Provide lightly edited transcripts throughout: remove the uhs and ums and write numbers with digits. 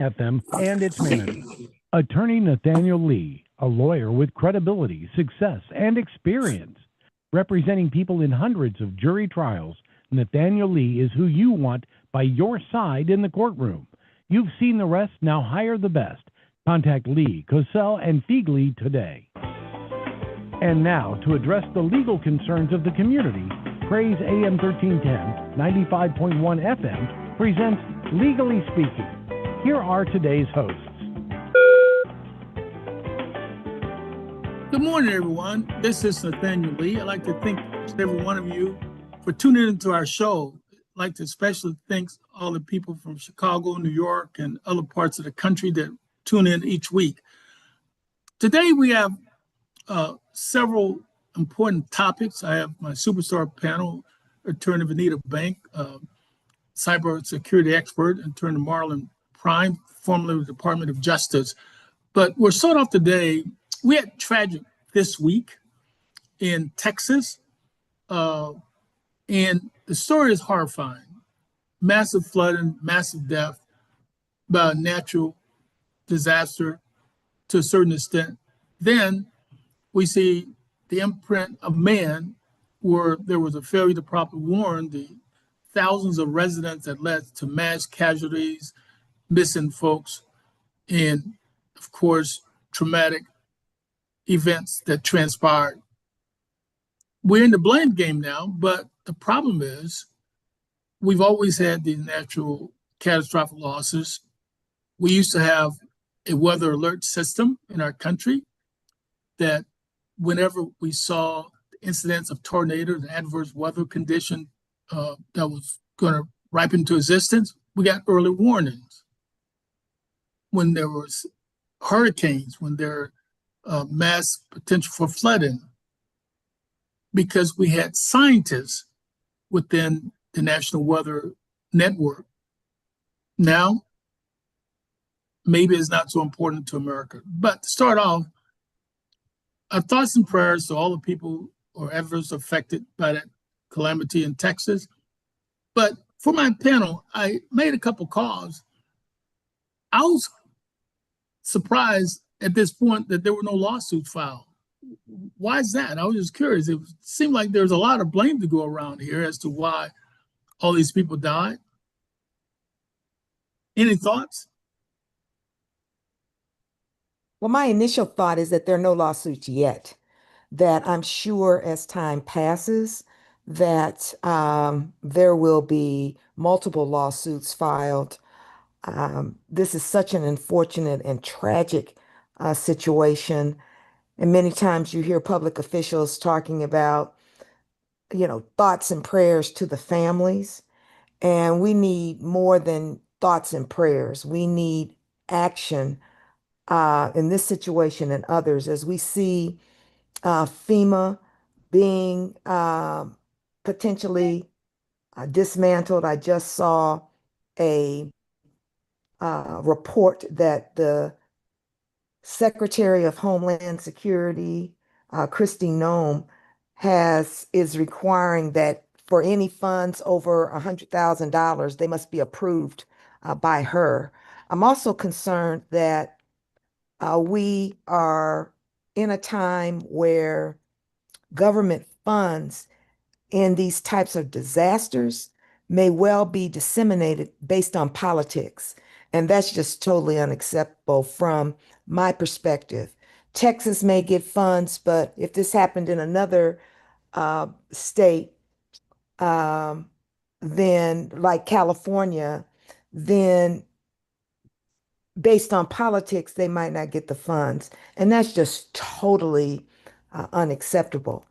FM and its managers. Attorney Nathaniel Lee, a lawyer with credibility, success, and experience. Representing people in hundreds of jury trials, Nathaniel Lee is who you want by your side in the courtroom. You've seen the rest, now hire the best. Contact Lee, Cosell, and Feigley today. And now, to address the legal concerns of the community, Praise AM 1310, 95.1 FM presents Legally Speaking. Here are today's hosts. Good morning, everyone. This is Nathaniel Lee. I'd like to thank every one of you for tuning into our show. I'd like to especially thank all the people from Chicago, New York, and other parts of the country that tune in each week. Today, we have several important topics. I have my superstar panel, Attorney Vanita Bank, cybersecurity expert, Attorney Marlon Prime, formerly with the Department of Justice. But we're starting off today. We had tragic this week in Texas, and the story is horrifying. Massive flooding, massive death by a natural disaster to a certain extent. Then we see the imprint of man, where there was a failure to properly warn the thousands of residents that led to mass casualties, missing folks, and of course, traumatic events that transpired. We're in the blame game now, but the problem is we've always had these natural catastrophic losses. We used to have a weather alert system in our country that whenever we saw incidents of tornadoes and adverse weather condition that was going to ripen to existence, we got early warnings. When there was hurricanes, when there mass potential for flooding, because we had scientists within the National Weather Network. Now, maybe it's not so important to America. But to start off, our thoughts and prayers to all the people or adversely affected by that calamity in Texas. But for my panel, I made a couple calls. I was surprised at this point that there were no lawsuits filed. Why is that? I was just curious. It seemed like there's a lot of blame to go around here as to why all these people died. Any thoughts? Well, my initial thought is that there are no lawsuits yet, that I'm sure as time passes that there will be multiple lawsuits filed. This is such an unfortunate and tragic situation. And many times you hear public officials talking about, thoughts and prayers to the families. And we need more than thoughts and prayers. We need action in this situation and others, as we see FEMA being potentially dismantled. I just saw a report that the Secretary of Homeland Security, Kristi Noem, is requiring that for any funds over $100,000, they must be approved by her. I'm also concerned that we are in a time where government funds in these types of disasters may well be disseminated based on politics. And that's just totally unacceptable from my perspective. Texas may get funds, but if this happened in another state, then like California, then based on politics, they might not get the funds. And that's just totally unacceptable.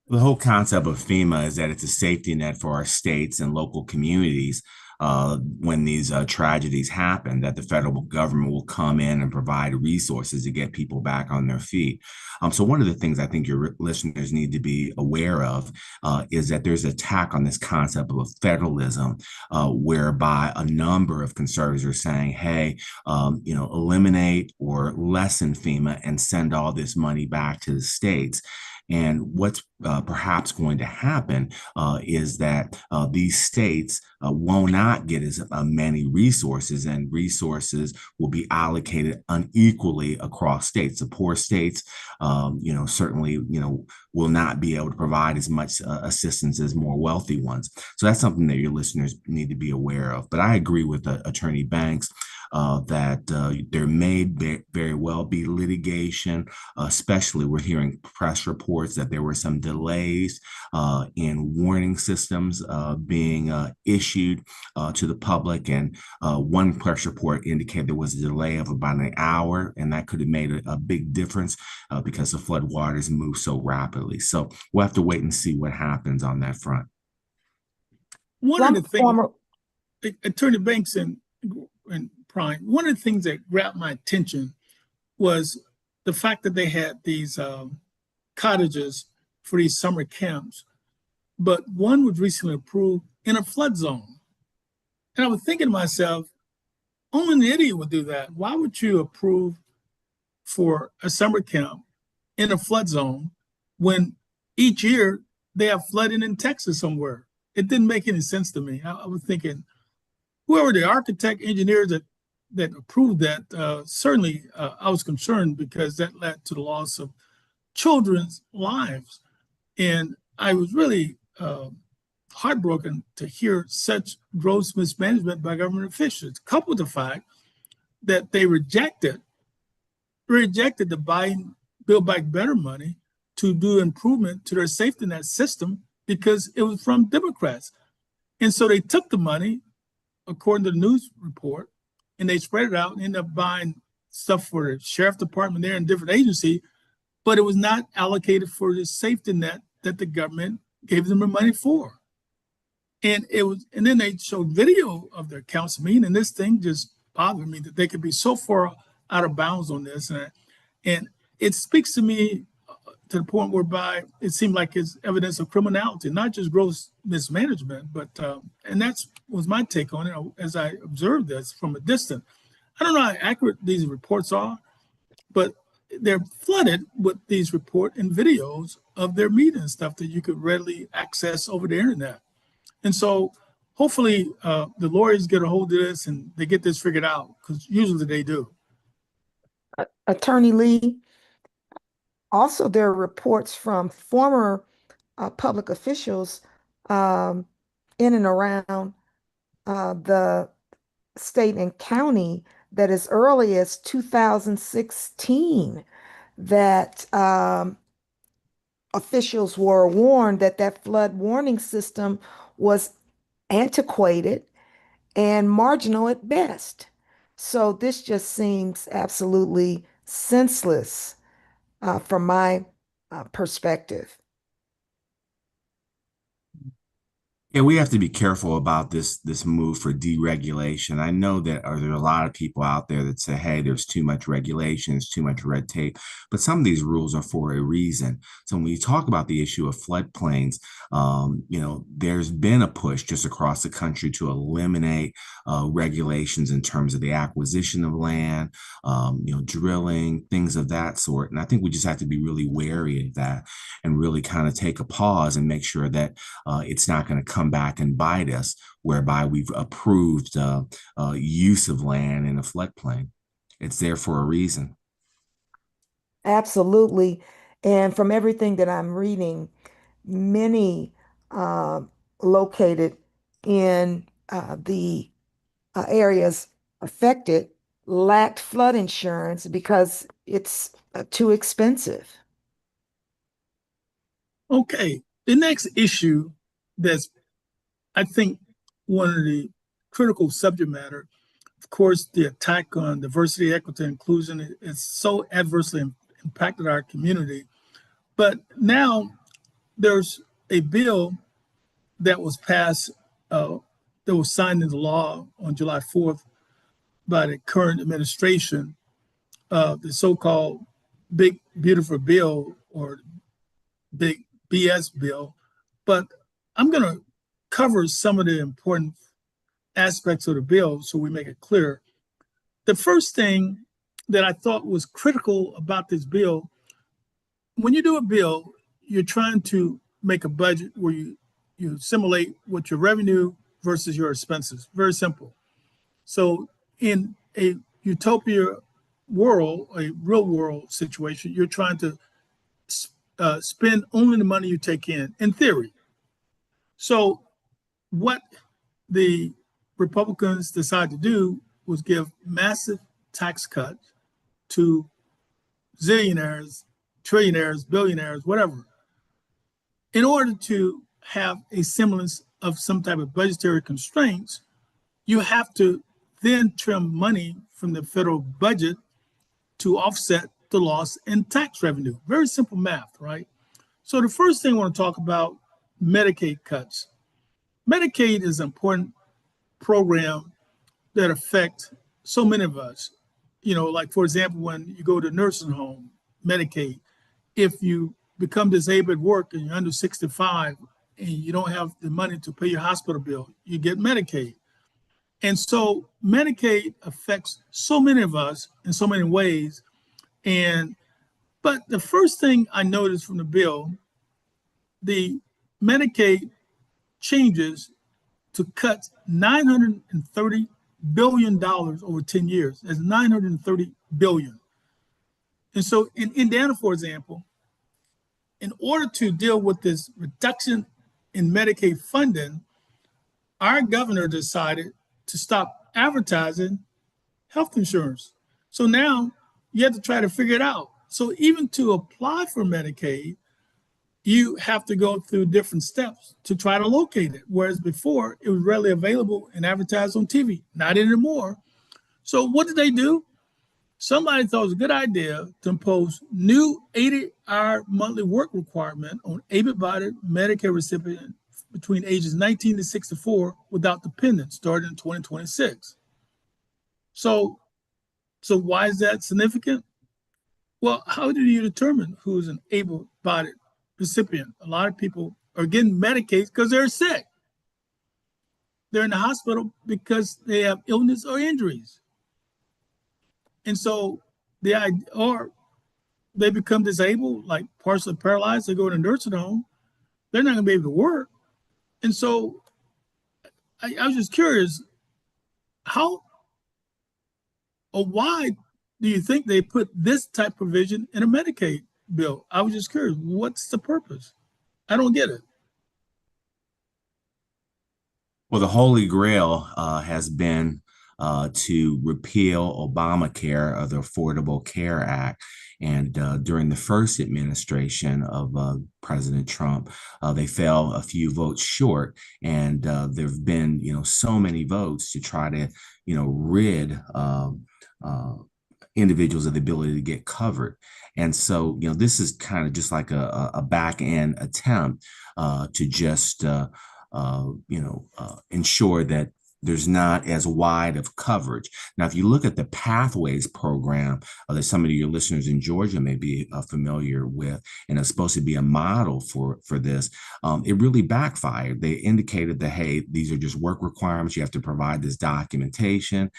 The whole concept of FEMA is that it's a safety net for our states and local communities when these tragedies happen, that the federal government will come in and provide resources to get people back on their feet. So one of the things I think your listeners need to be aware of is that there's an attack on this concept of federalism, whereby a number of conservatives are saying, hey, eliminate or lessen FEMA and send all this money back to the states. And what's perhaps going to happen is that these states will not get as many resources, and resources will be allocated unequally across states. The poor states, certainly, will not be able to provide as much assistance as more wealthy ones. So that's something that your listeners need to be aware of. But I agree with Attorney Banks that there may very well be litigation, especially we're hearing press reports that there were some delays in warning systems being issued to the public. And one press report indicated there was a delay of about an hour, and that could have made a big difference because the flood waters move so rapidly. So we'll have to wait and see what happens on that front. One of the things, Attorney Banks and Prime, one of the things that grabbed my attention was the fact that they had these cottages for these summer camps, but one was recently approved in a flood zone. And I was thinking to myself, only an idiot would do that. Why would you approve for a summer camp in a flood zone when each year they have flooding in Texas somewhere? It didn't make any sense to me. I was thinking, whoever the architect, engineers that approved that, certainly I was concerned because that led to the loss of children's lives. And I was really heartbroken to hear such gross mismanagement by government officials, coupled with the fact that they rejected the Build Back Better money to do improvement to their safety net system because it was from Democrats. And so they took the money, according to the news report, and they spread it out and ended up buying stuff for the sheriff department there and different agency, but it was not allocated for the safety net that the government gave them the money for. And then they showed video of their council meeting, and this thing just bothered me that they could be so far out of bounds on this. And it speaks to me to the point whereby it seemed like it's evidence of criminality, not just gross mismanagement, but, and that was my take on it as I observed this from a distance. I don't know how accurate these reports are, but they're flooded with these reports and videos of their meeting and stuff that you could readily access over the internet. And so hopefully the lawyers get a hold of this and they get this figured out, because usually they do. Attorney Lee, also there are reports from former public officials in and around the state and county that as early as 2016 that officials were warned that that flood warning system was antiquated and marginal at best. So this just seems absolutely senseless from my perspective. Yeah, we have to be careful about this move for deregulation. I know that there are a lot of people out there that say, hey, there's too much regulation, there's too much red tape, but some of these rules are for a reason. So when you talk about the issue of floodplains, there's been a push just across the country to eliminate regulations in terms of the acquisition of land, drilling, things of that sort. And I think we just have to be really wary of that and really kind of take a pause and make sure that it's not going to come back and bite us, whereby we've approved use of land in a floodplain. It's there for a reason. Absolutely. And from everything that I'm reading, many located in the areas affected lacked flood insurance because it's too expensive. Okay, the next issue that's, I think, one of the critical subject matter, of course, the attack on diversity, equity, and inclusion is so adversely impacted our community. But now there's a bill that was passed, that was signed into law on July 4th by the current administration, the so-called Big Beautiful Bill, or Big BS bill. But I'm going to cover some of the important aspects of the bill so we make it clear. The first thing that I thought was critical about this bill, when you do a bill, you're trying to make a budget where you simulate what your revenue versus your expenses. Very simple. So in a utopia world, a real world situation, you're trying to spend only the money you take in theory. So what the Republicans decided to do was give massive tax cuts to zillionaires, trillionaires, billionaires, whatever, in order to have a semblance of some type of budgetary constraints. You have to then trim money from the federal budget to offset the loss in tax revenue. Very simple math, right? So the first thing I want to talk about, Medicaid cuts. Medicaid is an important program that affect so many of us. Like for example, when you go to nursing home, Medicaid, if you become disabled at work and you're under 65 and you don't have the money to pay your hospital bill, you get Medicaid. And so Medicaid affects so many of us in so many ways. But the first thing I noticed from the bill, the Medicaid changes to cut $930 billion over 10 years. That's $930 billion. And so in Indiana, for example, in order to deal with this reduction in Medicaid funding, our governor decided to stop advertising health insurance. So now you have to try to figure it out. So even to apply for Medicaid, you have to go through different steps to try to locate it. Whereas before, it was readily available and advertised on TV. Not anymore. So what did they do? Somebody thought it was a good idea to impose new 80-hour monthly work requirement on able-bodied Medicare recipients between ages 19 to 64 without dependents starting in 2026. So why is that significant? Well, how do you determine who's an able-bodied recipient? A lot of people are getting Medicaid because they're sick. They're in the hospital because they have illness or injuries. And so or they become disabled, like partially paralyzed, they go to a nursing home, they're not gonna be able to work. And so I was just curious, how or why do you think they put this type of provision in a Medicaid bill? I was just curious, what's the purpose? I don't get it. Well, the Holy Grail has been to repeal Obamacare, or the Affordable Care Act. And during the first administration of President Trump, they fell a few votes short. And there have been, so many votes to try to, rid individuals of the ability to get covered. And so, this is kind of just like a back end attempt to just, ensure that there's not as wide of coverage. Now, if you look at the Pathways program that some of your listeners in Georgia may be familiar with, and it's supposed to be a model for this, it really backfired. They indicated that, hey, these are just work requirements. You have to provide this documentation.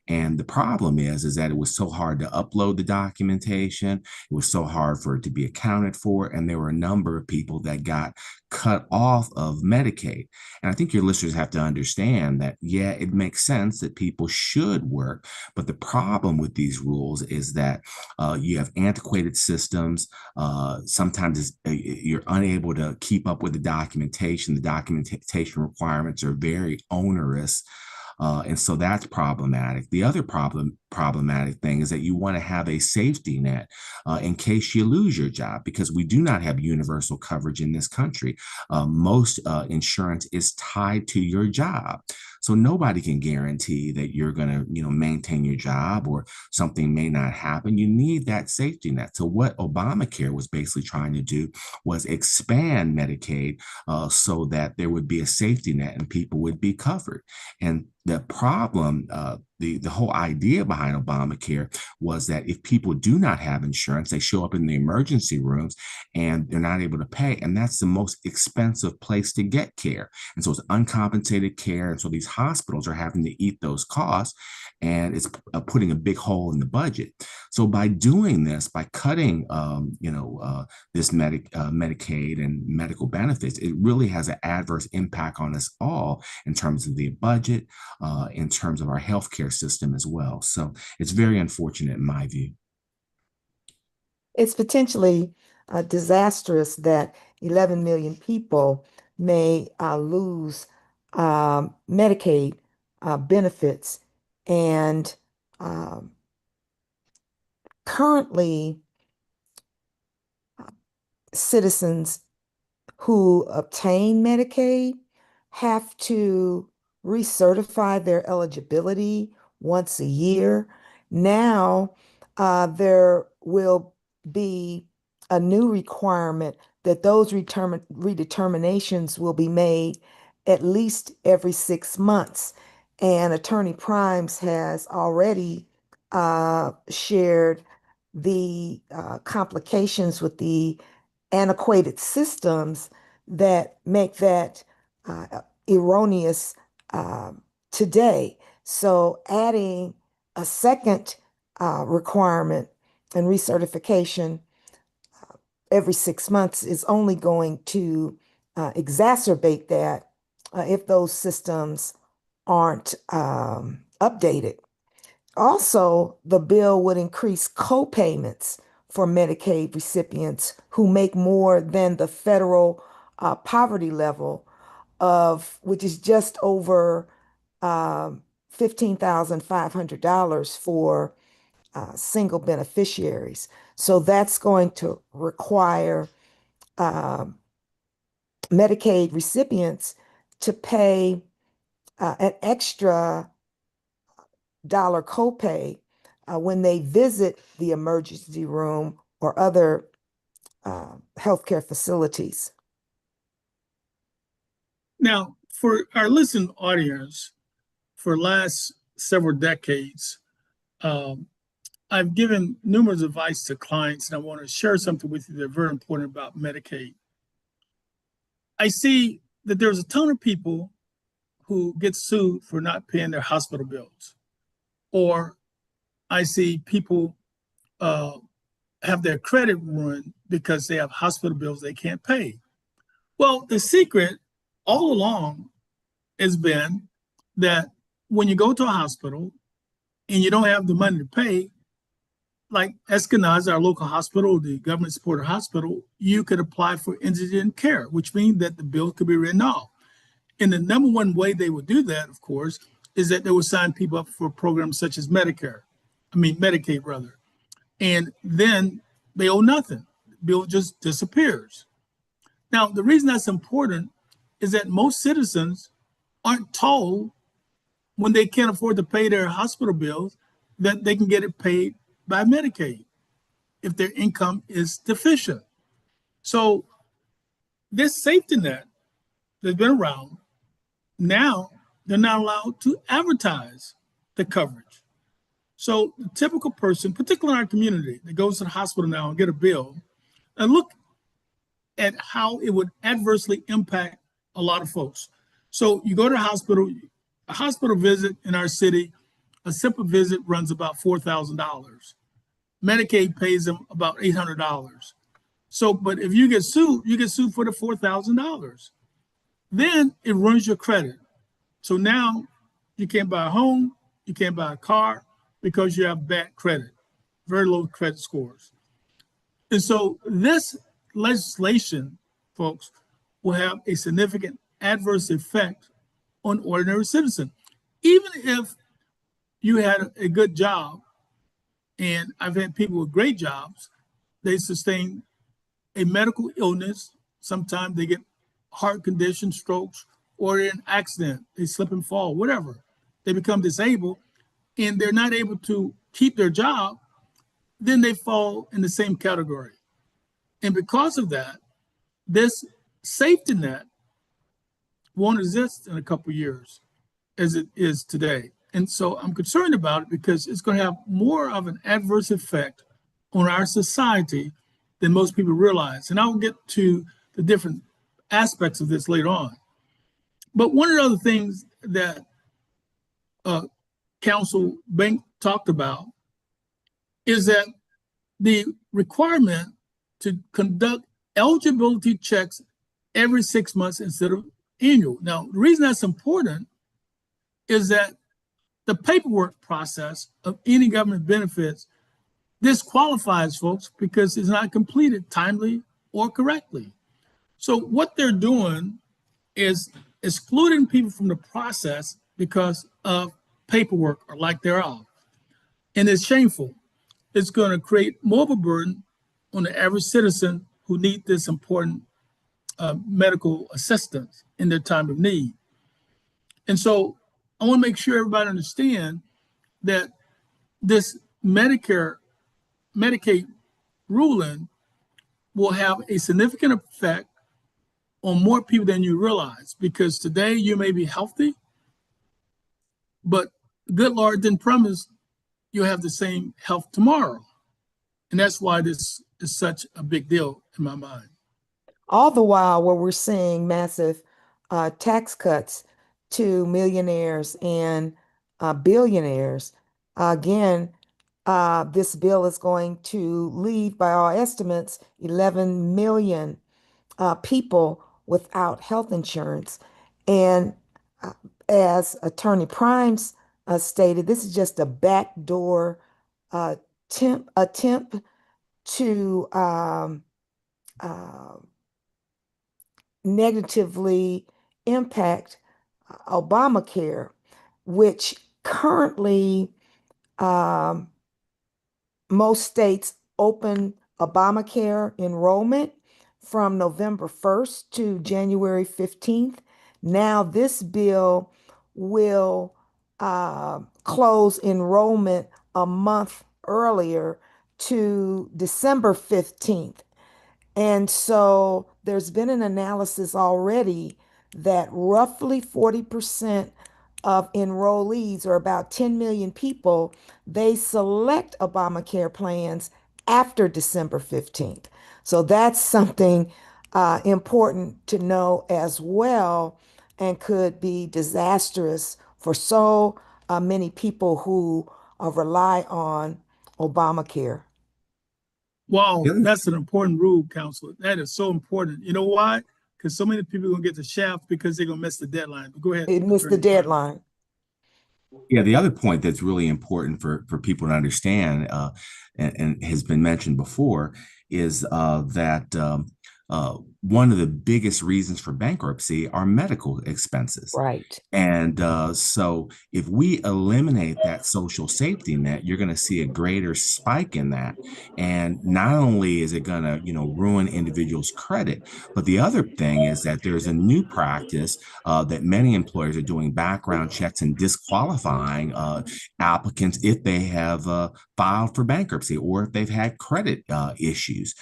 And the problem is that it was so hard to upload the documentation. It was so hard for it to be accounted for. And there were a number of people that got cut off of Medicaid. And I think your listeners have to understand that, yeah, it makes sense that people should work. But the problem with these rules is that you have antiquated systems. Sometimes you're unable to keep up with the documentation. The documentation requirements are very onerous. And so that's problematic. The other problematic thing is that you want to have a safety net in case you lose your job, because we do not have universal coverage in this country. Most insurance is tied to your job. So nobody can guarantee that you're going to, maintain your job, or something may not happen. You need that safety net. So what Obamacare was basically trying to do was expand Medicaid so that there would be a safety net and people would be covered. And the problem the whole idea behind Obamacare was that if people do not have insurance, they show up in the emergency rooms and they're not able to pay. And that's the most expensive place to get care. And so it's uncompensated care. And so these hospitals are having to eat those costs, and it's putting a big hole in the budget. So by doing this, by cutting, this Medicaid and medical benefits, it really has an adverse impact on us all in terms of the budget, in terms of our healthcare system as well. So it's very unfortunate in my view. It's potentially disastrous that 11 million people may lose Medicaid benefits. And currently, citizens who obtain Medicaid have to recertify their eligibility once a year. Now, there will be a new requirement that those redeterminations will be made at least every 6 months. And Attorney Primes has already shared the complications with the antiquated systems that make that erroneous today. So adding a second requirement and recertification every 6 months is only going to exacerbate that if those systems aren't updated. Also, the bill would increase co-payments for Medicaid recipients who make more than the federal poverty level of, which is just over $15,500 for single beneficiaries. So that's going to require Medicaid recipients to pay an extra dollar copay when they visit the emergency room or other healthcare facilities. Now, for our listening audience, for the last several decades, I've given numerous advice to clients, and I want to share something with you that's very important about Medicaid. I see that there's a ton of people who get sued for not paying their hospital bills. Or I see people have their credit ruined because they have hospital bills they can't pay. Well, the secret all along has been that when you go to a hospital and you don't have the money to pay, like Eskenazi, our local hospital, the government-supported hospital, you could apply for indigent care, which means that the bill could be written off. And the number one way they would do that, of course, is that they would sign people up for programs such as Medicaid rather. And then they owe nothing. The bill just disappears. Now, the reason that's important is that most citizens aren't told when they can't afford to pay their hospital bills that they can get it paid by Medicaid if their income is deficient. So this safety net that's been around, now they're not allowed to advertise the coverage. So the typical person, particularly in our community, that goes to the hospital now and get a bill, and look at how it would adversely impact a lot of folks. So you go to the hospital, a hospital visit in our city, a simple visit runs about $4,000. Medicaid pays them about $800. So, but if you get sued for the $4,000. Then it ruins your credit. So now you can't buy a home, you can't buy a car because you have bad credit, very low credit scores. And so this legislation, folks, will have a significant adverse effect on ordinary citizens. Even if you had a good job, and I've had people with great jobs, they sustain a medical illness. Sometimes they get heart conditions, strokes, or an accident, they slip and fall, whatever. They become disabled and they're not able to keep their job, then they fall in the same category. And because of that, this safety net won't exist in a couple of years as it is today. And so I'm concerned about it because it's going to have more of an adverse effect on our society than most people realize. And I'll get to the different aspects of this later on. But one of the other things that Council Bank talked about is that the requirement to conduct eligibility checks every 6 months instead of annual. Now, the reason that's important is that the paperwork process of any government benefits disqualifies folks because it's not completed timely or correctly. So what they're doing is excluding people from the process because of paperwork or lack thereof. And it's shameful. It's going to create more of a burden on the average citizen who need this important medical assistance in their time of need. And so I want to make sure everybody understands that this Medicaid ruling will have a significant effect on more people than you realize, because today you may be healthy, but good Lord didn't promise you'll have the same health tomorrow. And that's why this is such a big deal in my mind. All the while, where we're seeing massive tax cuts to millionaires and billionaires, again, this bill is going to leave, by all estimates, 11 million people without health insurance. And as Attorney Primes stated, this is just a backdoor attempt to negatively impact Obamacare, which currently most states open Obamacare enrollment from November 1st to January 15th. Now this bill will close enrollment a month earlier to December 15th. And so there's been an analysis already that roughly 40% of enrollees, or about 10 million people, they select Obamacare plans after December 15th. So that's something important to know as well, and could be disastrous for so many people who rely on Obamacare. Wow, that's an important rule, Counselor. That is so important. You know why? Because so many people are going to get the shaft because they're going to miss the deadline. But go ahead. It missed the deadline. Yeah, the other point that's really important for people to understand, and has been mentioned before, is that one of the biggest reasons for bankruptcy are medical expenses. Right. And so if we eliminate that social safety net, you're going to see a greater spike in that. And not only is it going to, ruin individuals' credit, but the other thing is that there's a new practice that many employers are doing background checks and disqualifying applicants if they have filed for bankruptcy or if they've had credit issues.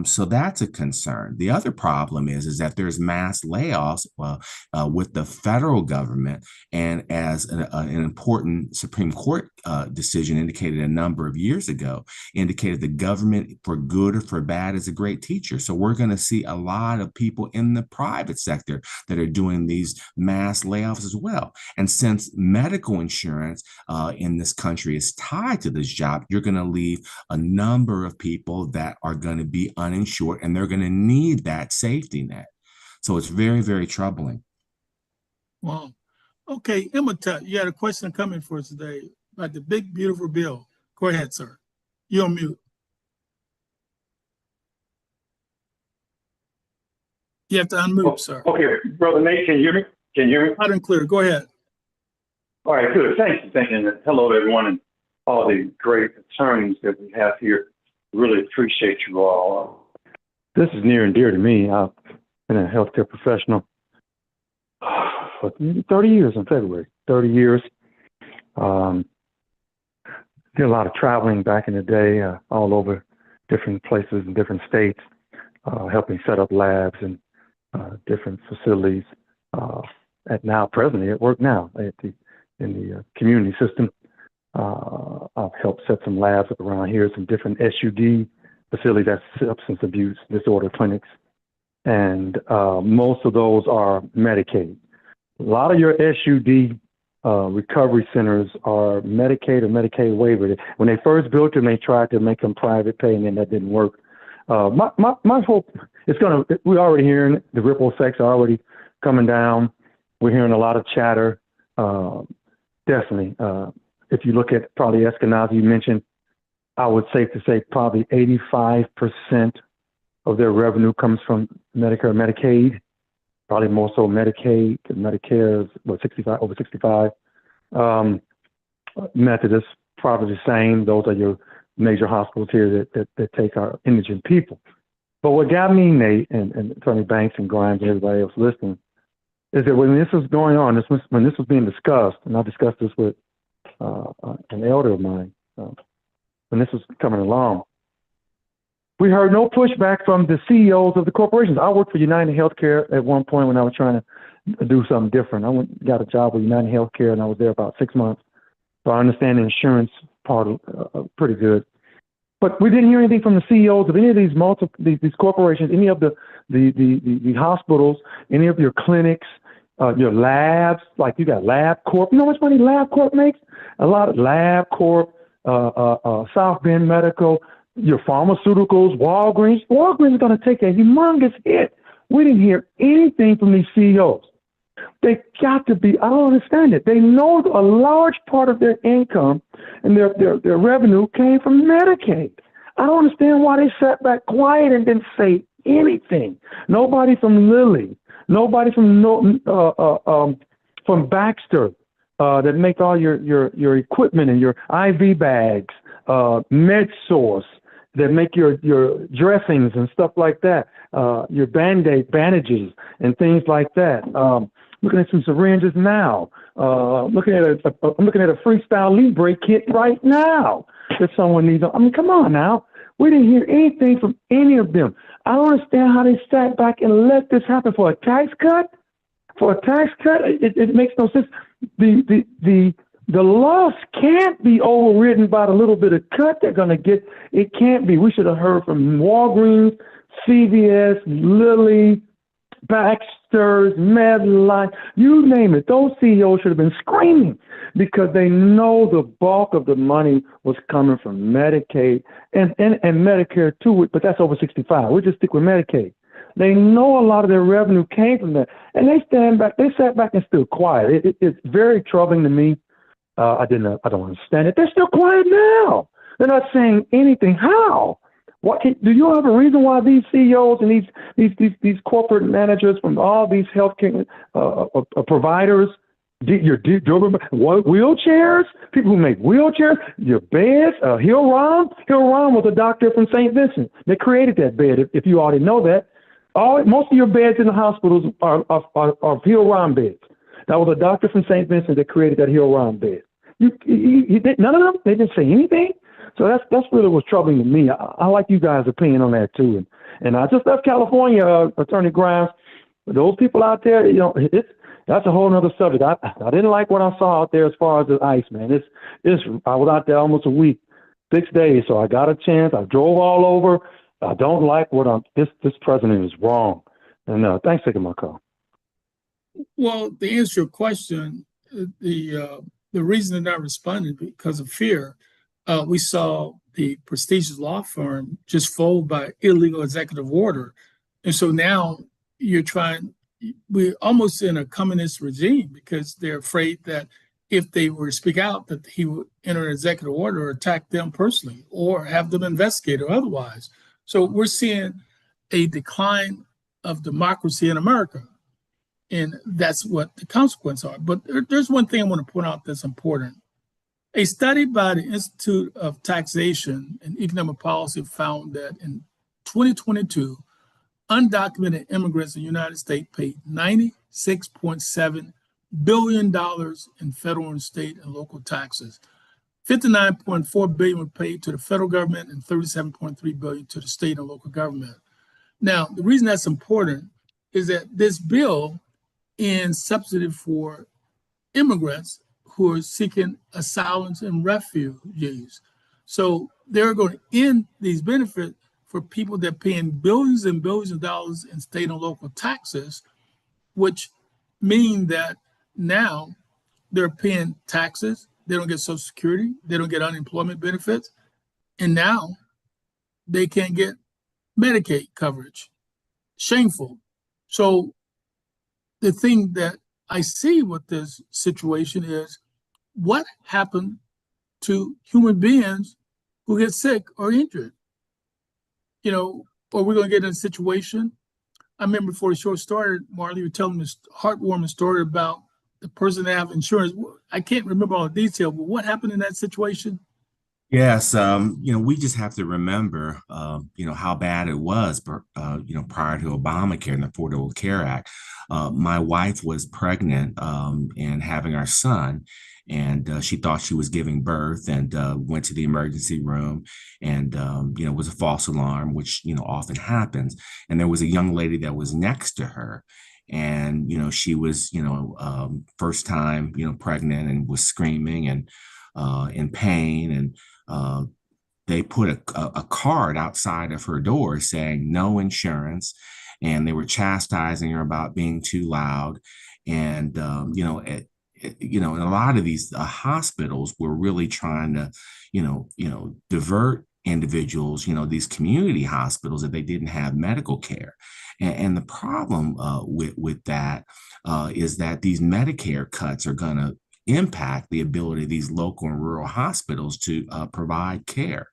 So that's a concern. The other problem is that there's mass layoffs with the federal government, and as an important Supreme Court decision indicated a number of years ago, indicated the government, for good or for bad, is a great teacher. So we're going to see a lot of people in the private sector that are doing these mass layoffs as well. And since medical insurance in this country is tied to this job, you're going to leave a number of people that are going to be uninsured, and they're going to need that safety net. So it's very, very troubling. Wow. Okay, Emma, you had a question coming for us today about the big, beautiful bill. Go ahead, sir. You're on mute. You have to unmute, sir. Okay, Brother Nate, can you hear me? Can you hear me? Loud and clear. Go ahead. All right, good. Thank you. Thank you. And hello to everyone and all the great attorneys that we have here. Really appreciate you all. This is near and dear to me. I've been a healthcare professional for 30 years in February. 30 years. Did a lot of traveling back in the day, all over different places in different states, helping set up labs and different facilities. Presently at work now at the the community system. I've helped set some labs up around here, some different SUD facilities, that's substance abuse disorder clinics. And most of those are Medicaid. A lot of your SUD recovery centers are Medicaid or Medicaid waiver. When they first built them, they tried to make them private pay, and then that didn't work. My hope is we're already hearing it. The ripple effects are already coming down. We're hearing a lot of chatter. Definitely. If you look at probably Eskenazi, you mentioned, I would safe to say probably 85% of their revenue comes from Medicare and Medicaid, probably more so Medicaid. Medicare is over 65. Methodist, probably the same. Those are your major hospitals here that take our indigent people. But what got me, Nate, and Attorney Banks and Grimes and everybody else listening, is that when this was going on, when this was being discussed, and I discussed this with an elder of mine, when this was coming along, we heard no pushback from the CEOs of the corporations. I worked for United Healthcare at one point when I was trying to do something different. I got a job with United Healthcare, and I was there about 6 months. So I understand the insurance part pretty good. But we didn't hear anything from the CEOs of any of these corporations, any of the hospitals, any of your clinics, your labs. Like you got LabCorp. You know how much money LabCorp makes? A lot of LabCorp, South Bend Medical, your pharmaceuticals, Walgreens. Walgreens is going to take a humongous hit. We didn't hear anything from these CEOs. They got to be, I don't understand it. They know a large part of their income and their revenue came from Medicaid. I don't understand why they sat back quiet and didn't say anything. Nobody from Lilly, nobody from Baxter that make all your equipment and your IV bags, MedSource that make your dressings and stuff like that, your Band-Aid bandages and things like that. Looking at some syringes now. I'm looking at a Freestyle Libre kit right now that someone needs. I mean, come on now. We didn't hear anything from any of them. I don't understand how they sat back and let this happen for a tax cut. For a tax cut, it makes no sense. The loss can't be overridden by the little bit of cut they're going to get. It can't be. We should have heard from Walgreens, CVS, Lilly, Baxter's, Medline, you name it. Those CEOs should have been screaming because they know the bulk of the money was coming from Medicaid and Medicare too, but that's over 65. We'll just stick with Medicaid. They know a lot of their revenue came from that, and they sat back and stood quiet. It's very troubling to me. I don't understand it. They're still quiet now. They're not saying anything. How? Do you have a reason why these CEOs and these corporate managers from all these healthcare providers, wheelchairs, people who make wheelchairs, your beds, Hill-Rom was a doctor from St. Vincent that created that bed. If you already know that, most of your beds in the hospitals are Hill-Rom beds. That was a doctor from St. Vincent that created that Hill-Rom bed. None of them. They didn't say anything. So that's really what's troubling to me. I like you guys' opinion on that too. And I just left California, Attorney Grimes. Those people out there, that's a whole other subject. I didn't like what I saw out there as far as the ICE, man. I was out there almost a week, 6 days. So I got a chance. I drove all over. I don't like this president is wrong. And thanks for taking my call. Well, to answer your question, the reason they're not responding because of fear. We saw the prestigious law firm just fold by illegal executive order. And so now we're almost in a communist regime because they're afraid that if they were to speak out, that he would enter an executive order or attack them personally or have them investigated or otherwise. So we're seeing a decline of democracy in America. And that's what the consequences are. But there's one thing I want to point out that's important. A study by the Institute of Taxation and Economic Policy found that in 2022, undocumented immigrants in the United States paid $96.7 billion in federal and state and local taxes. $59.4 billion were paid to the federal government and $37.3 billion to the state and local government. Now, the reason that's important is that this bill ends subsidy for immigrants who are seeking asylum and refugees. So they're going to end these benefits for people that are paying billions and billions of dollars in state and local taxes, which mean that now they're paying taxes. They don't get Social Security. They don't get unemployment benefits. And now they can't get Medicaid coverage. Shameful. So the thing that I see with this situation is what happened to human beings who get sick or injured? You know, or we're going to get in a situation. I remember before the show started, Marley, you were telling this heartwarming story about the person that have insurance. I can't remember all the detail, but what happened in that situation? Yes, we just have to remember, how bad it was, prior to Obamacare and the Affordable Care Act. My wife was pregnant and having our son, and she thought she was giving birth and went to the emergency room, and it was a false alarm, which often happens. And there was a young lady that was next to her. And she was first time pregnant and was screaming and in pain, and they put a card outside of her door saying no insurance, and they were chastising her about being too loud. And and a lot of these hospitals were really trying to divert individuals, these community hospitals, that they didn't have medical care. And the problem with that is that these Medicare cuts are going to impact the ability of these local and rural hospitals to provide care.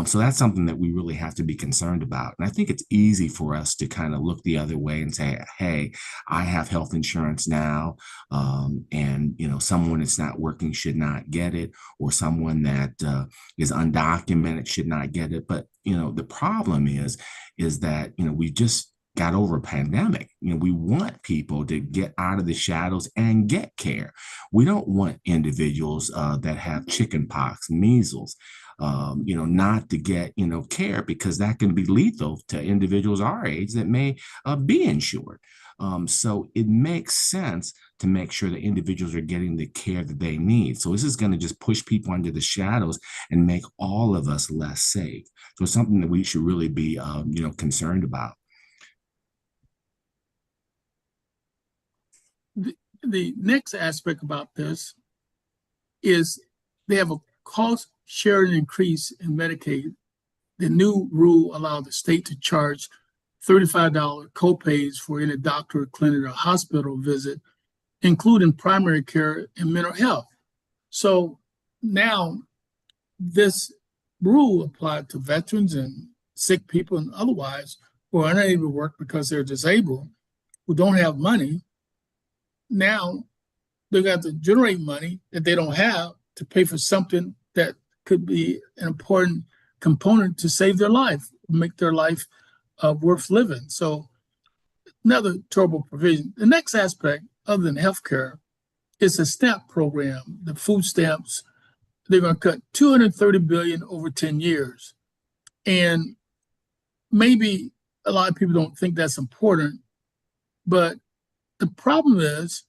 So that's something that we really have to be concerned about. And I think it's easy for us to kind of look the other way and say, hey, I have health insurance now, and someone that's not working should not get it, or someone that is undocumented should not get it. But the problem is that we just got over a pandemic. We want people to get out of the shadows and get care. We don't want individuals that have chickenpox, measles, not to get, care, because that can be lethal to individuals our age that may be insured. So it makes sense to make sure that individuals are getting the care that they need. So this is going to just push people under the shadows and make all of us less safe. So it's something that we should really be, concerned about. The next aspect about this is they have a cost sharing increase in Medicaid. The new rule allowed the state to charge $35 copays for any doctor, clinic, or hospital visit, including primary care and mental health. So now this rule applied to veterans and sick people and otherwise who are unable to work because they're disabled, who don't have money. Now they've got to generate money that they don't have to pay for something that could be an important component to save their life, make their life worth living. So another terrible provision. The next aspect, other than healthcare, is a SNAP program, the food stamps. They're going to cut $230 billion over 10 years. And maybe a lot of people don't think that's important, but the problem is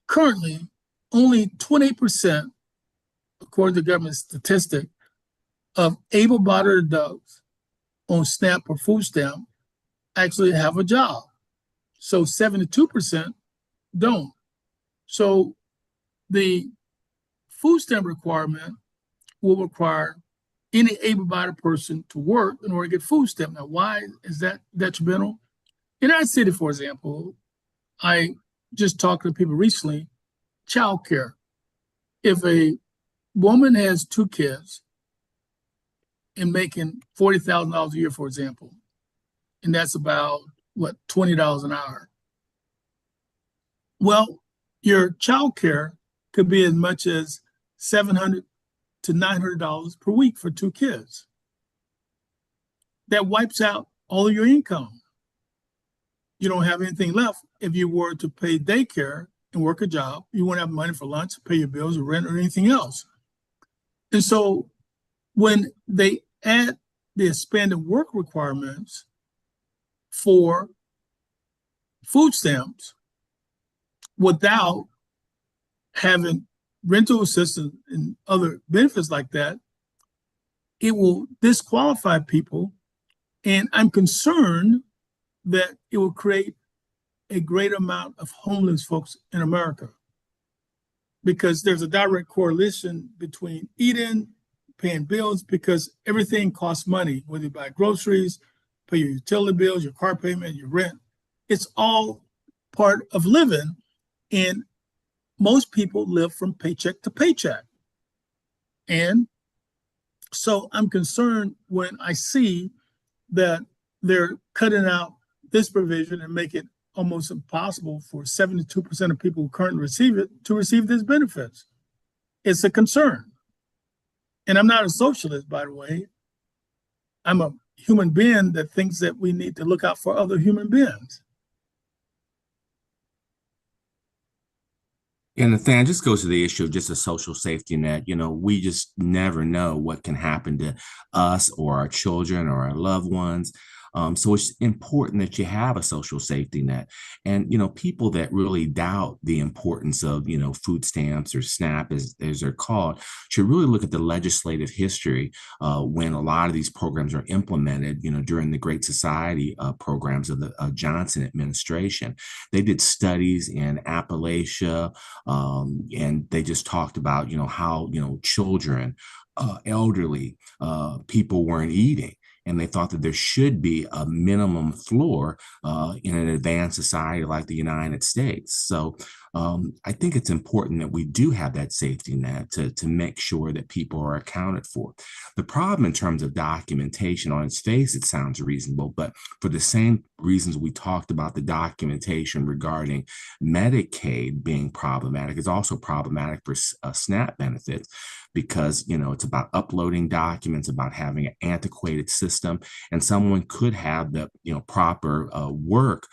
currently only 28%, according to government statistic, of able-bodied adults on SNAP or food stamp actually have a job. So 72% don't. So the food stamp requirement will require any able-bodied person to work in order to get food stamp. Now, why is that detrimental? In our city, for example, I just talked to people recently, childcare. If a woman has 2 kids and making $40,000 a year, for example, and that's about, $20 an hour. Well, your childcare could be as much as $700 to $900 per week for 2 kids. That wipes out all of your income. You don't have anything left. If you were to pay daycare and work a job, you won't have money for lunch, pay your bills or rent or anything else. And so when they add the expanded work requirements for food stamps without having rental assistance and other benefits like that, it will disqualify people. And I'm concerned that it will create a great amount of homeless folks in America, because there's a direct correlation between eating, paying bills, because everything costs money, whether you buy groceries, pay your utility bills, your car payment, your rent. It's all part of living. And most people live from paycheck to paycheck. And so I'm concerned when I see that they're cutting out this provision and make it almost impossible for 72% of people who currently receive it to receive these benefits. It's a concern. And I'm not a socialist, by the way. I'm a human being that thinks that we need to look out for other human beings. And Nathaniel, just goes to the issue of just a social safety net. We just never know what can happen to us or our children or our loved ones. So it's important that you have a social safety net. And, people that really doubt the importance of, food stamps or SNAP, as they're called, should really look at the legislative history when a lot of these programs are implemented, during the Great Society programs of the Johnson administration. They did studies in Appalachia, and they just talked about, how, children, elderly people weren't eating. And they thought that there should be a minimum floor in an advanced society like the United States. So I think it's important that we do have that safety net to make sure that people are accounted for. The problem in terms of documentation, on its face, it sounds reasonable, but for the same reasons we talked about the documentation regarding Medicaid being problematic, is also problematic for SNAP benefits, because it's about uploading documents, about having an antiquated system, and someone could have the proper work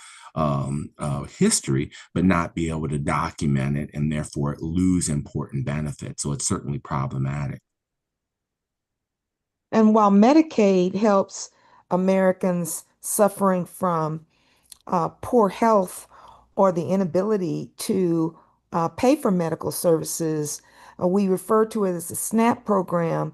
history, but not be able to document it, and therefore lose important benefits. So it's certainly problematic. And while Medicaid helps Americans suffering from poor health or the inability to pay for medical services, we refer to it as the SNAP program,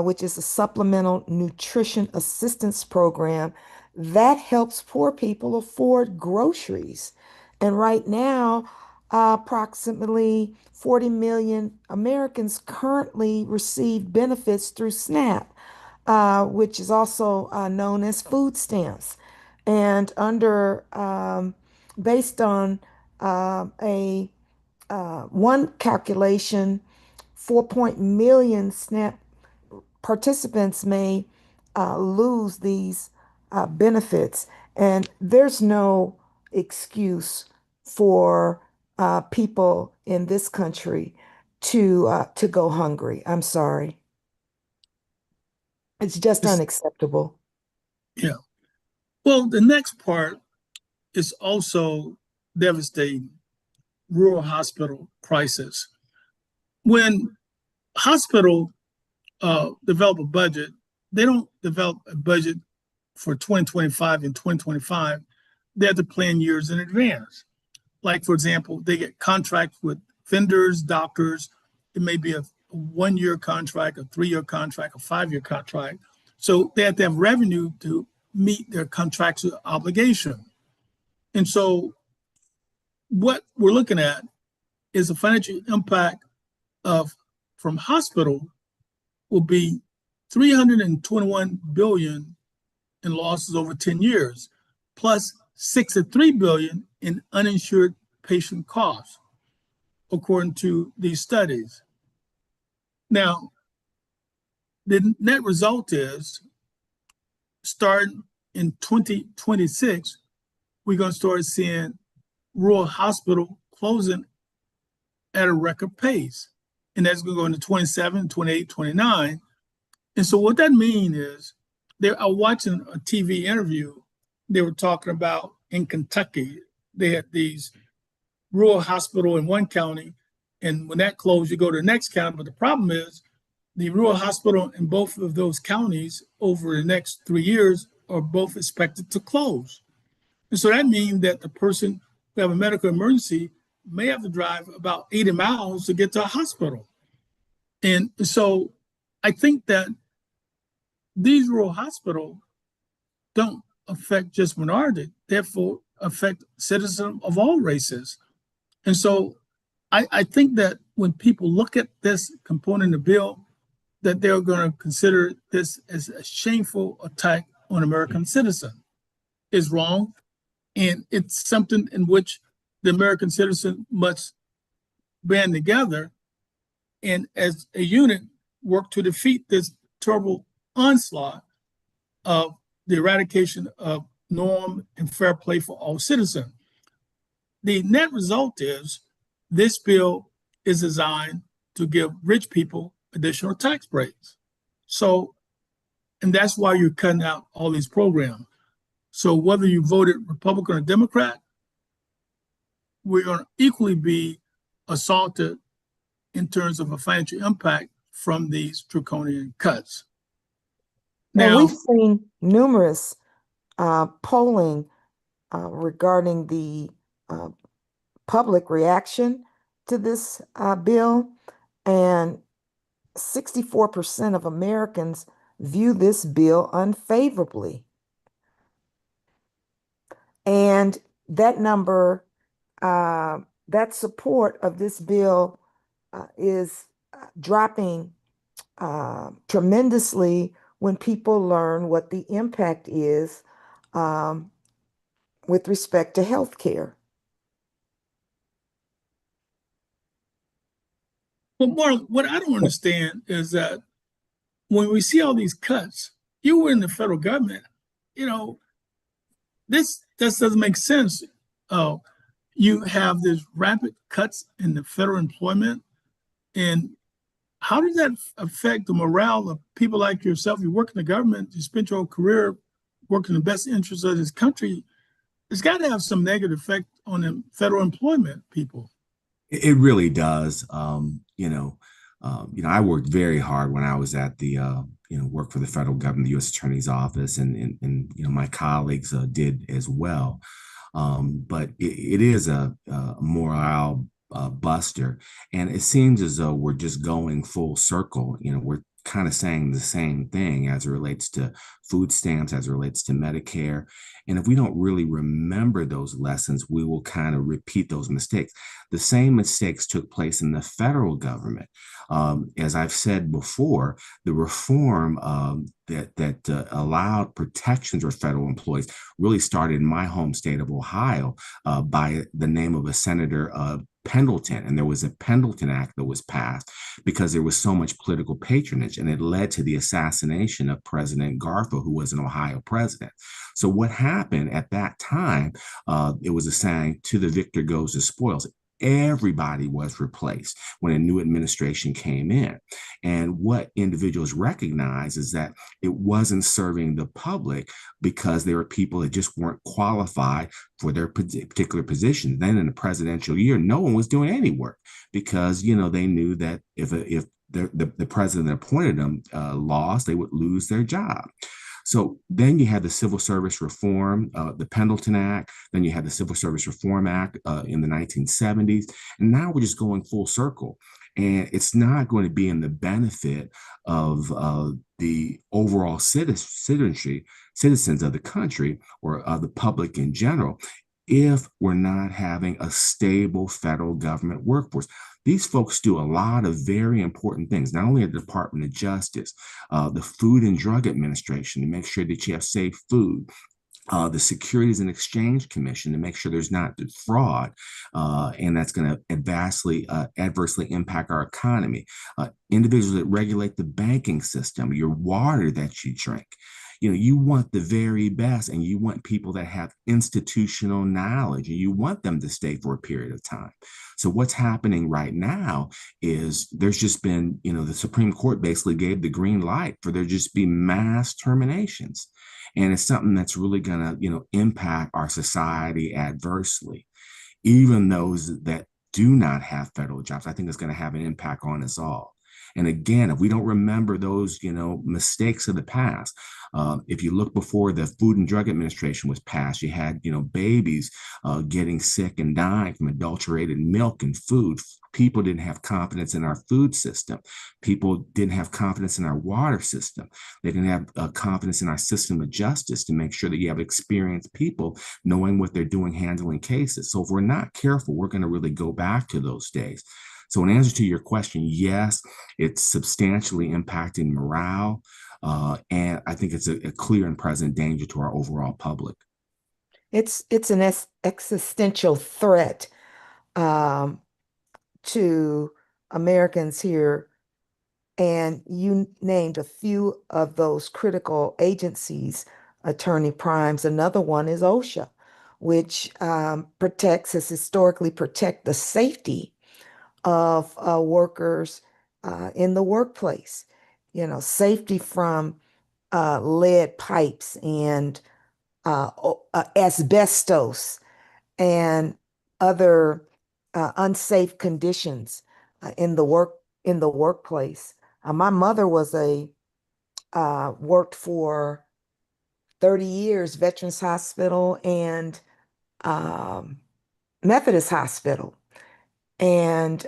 which is a supplemental nutrition assistance program that helps poor people afford groceries. And right now, approximately 40 million Americans currently receive benefits through SNAP, which is also known as food stamps. And based on a one calculation, 4 million SNAP participants may lose these benefits, and there's no excuse for people in this country to go hungry. I'm sorry. It's just unacceptable. Yeah. Well, the next part is also devastating. Rural hospital crisis. When hospital develop a budget, they don't develop a budget for 2025 and 2025. They have to plan years in advance. Like, for example, they get contracts with vendors, doctors. It may be a 1-year contract, a 3-year contract, a 5-year contract. So they have to have revenue to meet their contractual obligation. And so what we're looking at is the financial impact from hospital will be $321 billion in losses over 10 years, plus $63 billion in uninsured patient costs, according to these studies. Now, the net result is, starting in 2026, we're going to start seeing rural hospital closing at a record pace. And that's going to go into 27, 28, 29. And so what that means is, I was watching a TV interview. They were talking about in Kentucky, they had these rural hospital in one county. And when that closed, you go to the next county. But the problem is the rural hospital in both of those counties over the next 3 years are both expected to close. And so that means that the person who have a medical emergency may have to drive about 80 miles to get to a hospital. And so I think that these rural hospitals don't affect just minority, therefore affect citizens of all races. And so I think that when people look at this component of the bill, that they're going to consider this as a shameful attack on American citizens. Is wrong, and it's something in which the American citizen must band together and as a unit work to defeat this terrible onslaught of the eradication of norm and fair play for all citizens. The net result is this bill is designed to give rich people additional tax breaks. So, and that's why you're cutting out all these programs. So whether you voted Republican or Democrat, we're going to equally be assaulted in terms of a financial impact from these draconian cuts. Now, Now, we've seen numerous polling regarding the public reaction to this bill, and 64% of Americans view this bill unfavorably. And that number, that support of this bill is dropping tremendously when people learn what the impact is with respect to health care. but Mark, what I don't understand is that when we see all these cuts, you were in the federal government, this doesn't make sense. You have these rapid cuts in the federal employment, and how does that affect the morale of people like yourself? You work in the government, you spent your whole career working in the best interests of this country. It's got to have some negative effect on the federal employment people. It really does. I worked very hard when I was at the, work for the federal government, the U.S. Attorney's Office, and my colleagues did as well. But it is a morale buster, and it seems as though we're just going full circle. We're kind of saying the same thing as it relates to food stamps, as it relates to Medicare. And if we don't really remember those lessons, we will kind of repeat those mistakes. The same mistakes took place in the federal government. As I've said before, the reform that allowed protections for federal employees really started in my home state of Ohio by the name of a Senator Pendleton. And there was a Pendleton Act that was passed because there was so much political patronage, and it led to the assassination of President Garfield, who was an Ohio president. So what happened at that time, it was a saying, to the victor goes the spoils. Everybody was replaced when a new administration came in. And what individuals recognize is that it wasn't serving the public because there were people that just weren't qualified for their particular position. Then in the presidential year, no one was doing any work because, they knew that if the president that appointed them lost, they would lose their job. So then you had the Civil Service Reform, the Pendleton Act. Then you had the Civil Service Reform Act in the 1970s. And now we're just going full circle. And it's not going to be in the benefit of the overall citizens of the country or the public in general if we're not having a stable federal government workforce. These folks do a lot of very important things, not only at the Department of Justice, the Food and Drug Administration to make sure that you have safe food, the Securities and Exchange Commission to make sure there's not fraud, and that's going to vastly adversely impact our economy. Individuals that regulate the banking system, your water that you drink. You want the very best, and you want people that have institutional knowledge, and you want them to stay for a period of time. So what's happening right now is there's just been, the Supreme Court basically gave the green light for there just be mass terminations. And it's something that's really going to, impact our society adversely. Even those that do not have federal jobs, I think it's going to have an impact on us all. And again, if we don't remember those, mistakes of the past, if you look before the Food and Drug Administration was passed, you had, babies getting sick and dying from adulterated milk and food. People didn't have confidence in our food system. People didn't have confidence in our water system. They didn't have confidence in our system of justice to make sure that you have experienced people knowing what they're doing handling cases. So if we're not careful, we're going to really go back to those days. So in answer to your question, yes, it's substantially impacting morale. And I think it's a clear and present danger to our overall public. It's an existential threat to Americans here. And you named a few of those critical agencies, Attorney Primes. Another one is OSHA, which has historically protect the safety of workers in the workplace. Safety from lead pipes and asbestos and other unsafe conditions in the workplace. My mother worked for 30 years, Veterans Hospital and Methodist Hospital. And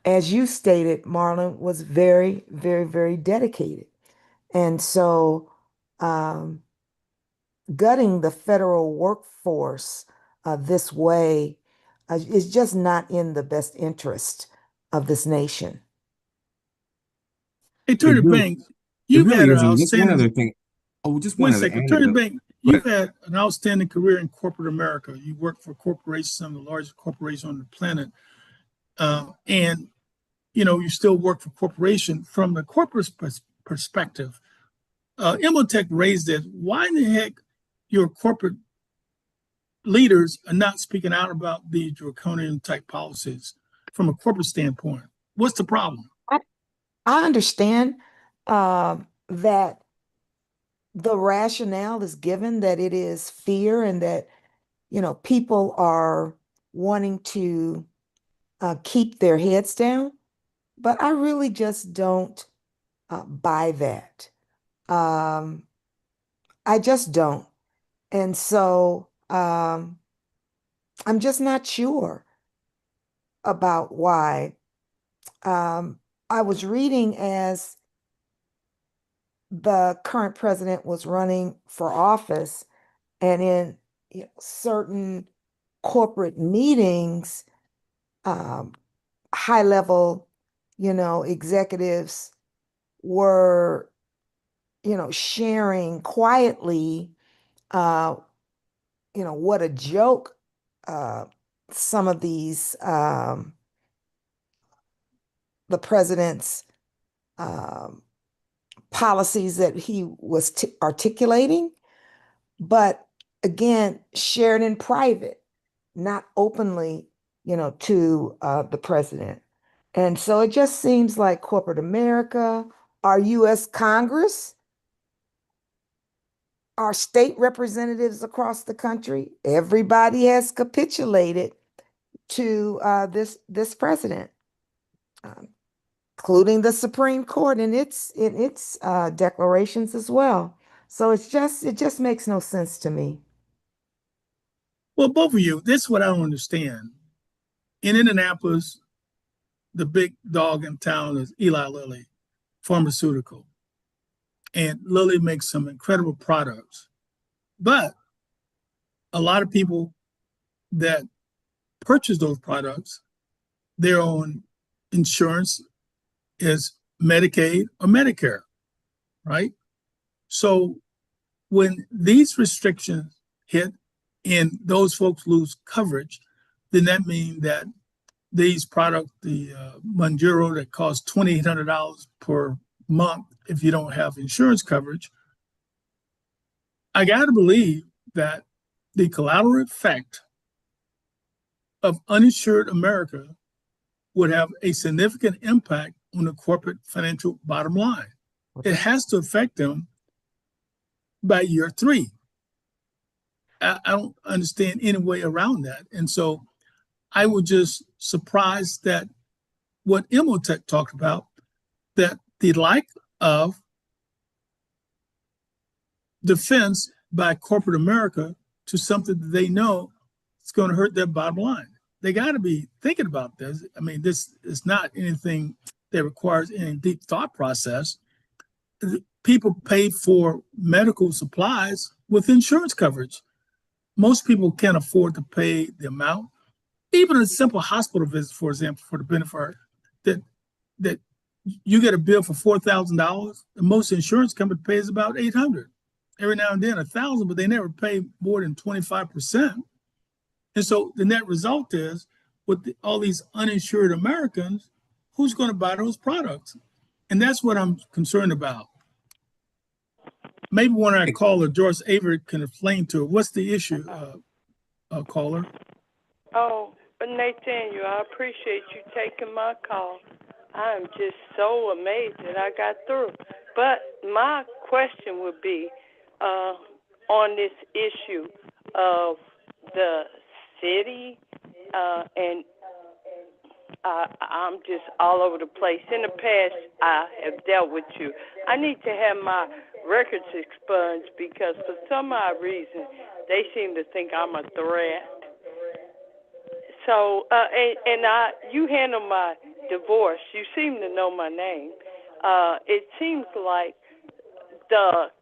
as you stated, Marlon was very, very, very dedicated. And so gutting the federal workforce this way is just not in the best interest of this nation. Attorney Banks, you've had an Just one other outstanding, thing. Oh, just one one other second. Attorney anecdote. Banks, you've had an outstanding career in corporate America. You worked for corporations, some of the largest corporations on the planet. And, you still work for corporation. From the corporate perspective, Emotech raised it. Why in the heck your corporate leaders are not speaking out about these draconian type policies from a corporate standpoint? What's the problem? I understand that the rationale is given that it is fear and that, people are wanting to keep their heads down, but I really just don't buy that. I just don't. And so I'm just not sure about why. I was reading as the current president was running for office, and in certain corporate meetings, high level, executives were, sharing quietly, what a joke some of these the president's policies that he was articulating, but again, shared in private, not openly, to the president. And so it just seems like corporate America, our U.S. Congress, our state representatives across the country, everybody has capitulated to this president, including the Supreme Court in its declarations as well. So it just makes no sense to me. Well, both of you, this is what I don't understand. In Indianapolis, the big dog in town is Eli Lilly Pharmaceutical. And Lilly makes some incredible products. But a lot of people that purchase those products, their own insurance is Medicaid or Medicare, right? So when these restrictions hit and those folks lose coverage, then that means that these products, the Monjuro that costs $2,800 per month if you don't have insurance coverage, I got to believe that the collateral effect of uninsured America would have a significant impact on the corporate financial bottom line. It has to affect them by year 3. I don't understand any way around that. And so I was just surprised that what Emotech talked about that the lack of defense by corporate America to something that they know is going to hurt their bottom line. They got to be thinking about this. I mean, this is not anything that requires any deep thought process. People pay for medical supplies with insurance coverage. Most people can't afford to pay the amount. Even a simple hospital visit, for example, for the benefit that you get a bill for $4,000, the most insurance company pays about $800. Every now and then $1,000, but they never pay more than 25%. And so the net result is, with all these uninsured Americans, who's going to buy those products? And that's what I'm concerned about. Maybe when our caller, Joyce Avery, can explain to her, what's the issue, caller? Oh, Nathaniel, I appreciate you taking my call. I'm just so amazed that I got through. But my question would be on this issue of the city, and I'm just all over the place. In the past, I have dealt with you. I need to have my records expunged because for some odd reason, they seem to think I'm a threat. So, you handle my divorce. You seem to know my name. It seems like the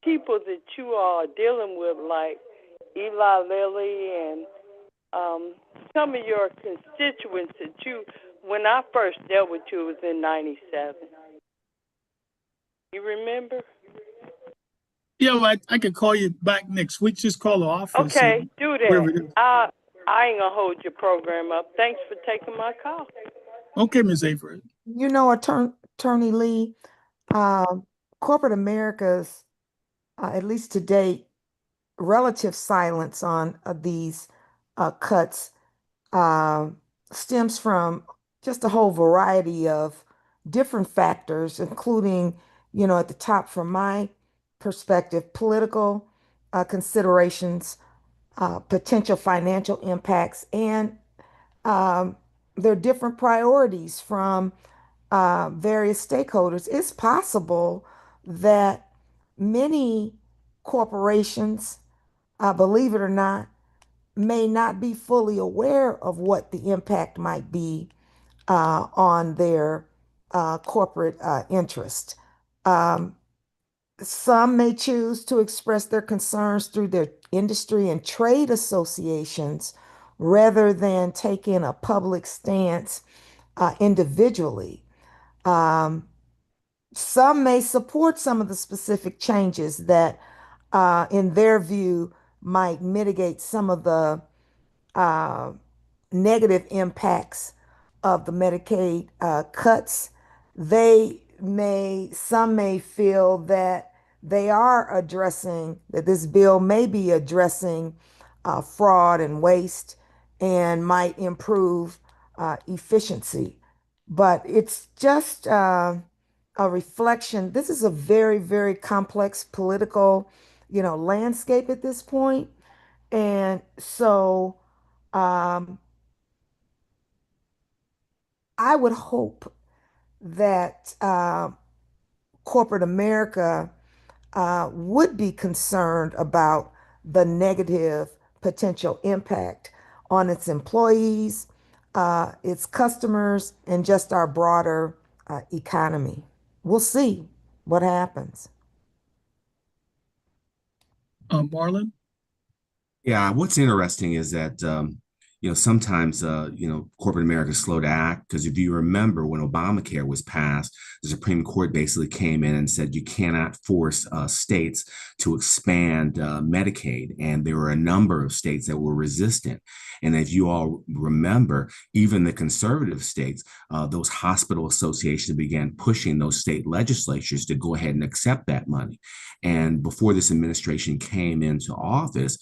people that you are dealing with, like Eli Lilly and some of your constituents that when I first dealt with you, it was in 97. You remember? Yeah, well, I can call you back next week. Just call the office. Okay, do that. I ain't gonna hold your program up. Thanks for taking my call. Okay, Ms. Avery. You know, Attorney Lee, corporate America's, at least to date, relative silence on these cuts stems from just a whole variety of different factors, including, at the top, from my perspective, political considerations, potential financial impacts, and there are different priorities from various stakeholders. It's possible that many corporations, believe it or not, may not be fully aware of what the impact might be on their corporate interest. Some may choose to express their concerns through their industry and trade associations rather than taking a public stance individually. Some may support some of the specific changes that, in their view, might mitigate some of the negative impacts of the Medicaid cuts. Some may feel that this bill may be addressing fraud and waste and might improve efficiency. But it's just a reflection. This is a very, very complex political, landscape at this point. And so I would hope that corporate America would be concerned about the negative potential impact on its employees, its customers, and just our broader economy. We'll see what happens. Marlon? Yeah, what's interesting is that sometimes corporate America is slow to act, because if you remember when Obamacare was passed, the Supreme Court basically came in and said you cannot force states to expand Medicaid, and there were a number of states that were resistant. And if you all remember, even the conservative states, those hospital associations began pushing those state legislatures to go ahead and accept that money. And before this administration came into office,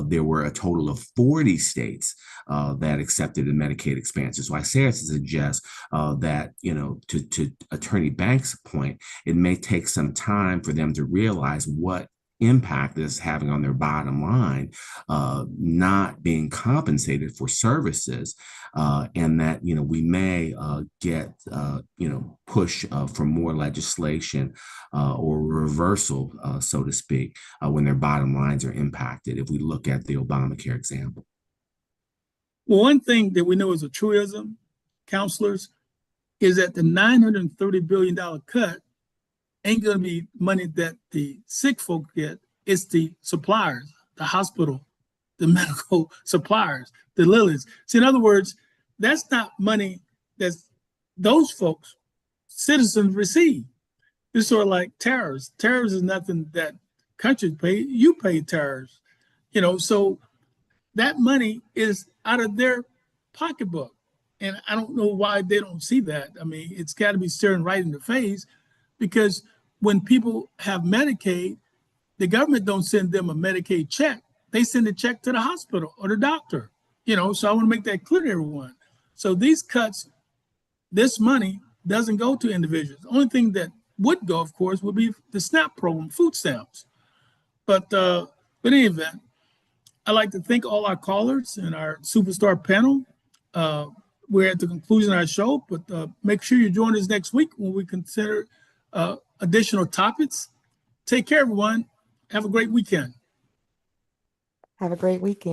there were a total of 40 states that accepted the Medicaid expansion. So I say it to suggest that, to Attorney Banks' point, it may take some time for them to realize what impact that it's having on their bottom line, not being compensated for services, and that we may get push for more legislation or reversal, so to speak, when their bottom lines are impacted. If we look at the Obamacare example. Well, one thing that we know is a truism, counselors, is that the $930 billion cut ain't going to be money that the sick folk get. It's the suppliers, the hospital, the medical suppliers, the Lillies. See, in other words, that's not money that those folks, citizens, receive. It's sort of like tariffs. Tariffs is nothing that countries pay. You pay tariffs, so that money is out of their pocketbook. And I don't know why they don't see that. I mean, it's got to be staring right in the face, because when people have Medicaid, the government don't send them a Medicaid check. They send a check to the hospital or the doctor, so I want to make that clear to everyone. So these cuts, this money doesn't go to individuals. The only thing that would go, of course, would be the SNAP program, food stamps. But in any event, I'd like to thank all our callers and our superstar panel. We're at the conclusion of our show, but make sure you join us next week when we consider additional topics. Take care, everyone. Have a great weekend. Have a great weekend.